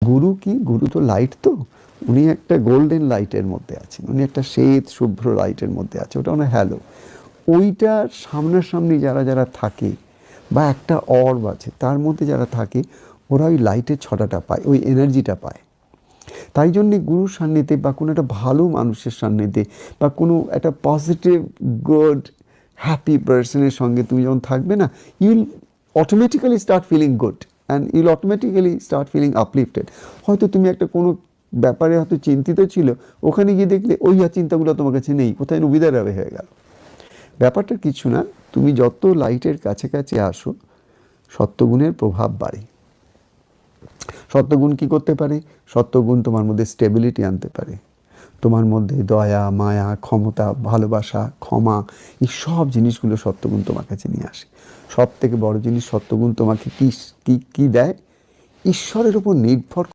গুরু কি? গুরু তো লাইট তো, উনি একটা গোল্ডেন লাইটের মধ্যে আছেন, উনি একটা শ্বেত শুভ্র লাইটের মধ্যে আছে, ওটা মানে হ্যালো। ওইটার সামনাসামনি যারা যারা থাকে, বা একটা অর্ব আছে তার মধ্যে যারা থাকে, ওরা ওই লাইটের ছটাটা পায়, ওই এনার্জিটা পায়। তাই জন্যে গুরুর সান্নিধ্যে বা কোনো একটা ভালো মানুষের সান্নিধ্যে বা কোনো একটা পজিটিভ গুড হ্যাপি পার্সনের সঙ্গে তুমি যখন থাকবে না, you'll automatically start feeling good and you'll automatically start feeling uplifted. হয়তো তুমি একটা কোনো ব্যাপারে হয়তো চিন্তিত ছিল, ওখানে গিয়ে দেখলে ওই চিন্তাগুলো তোমার কাছে নেই, কোথায় উইদার অ্যাওয়ে হয়ে গেল। ব্যাপারটা কিছু না, তুমি যত লাইটের কাছাকাছি আসো সত্যগুণের প্রভাব বাড়ে। সত্যগুণ কী করতে পারে? সত্যগুণ তোমার মধ্যে স্টেবিলিটি আনতে পারে, তোমার মধ্যে দয়া, মায়া, ক্ষমতা, ভালোবাসা, ক্ষমা, এই সব জিনিসগুলো সত্যগুণ তোমার কাছে নিয়ে আসে। সব থেকে বড় জিনিস, সত্যগুণ তোমাকে কী কী কী দেয়? ঈশ্বরের উপর নির্ভর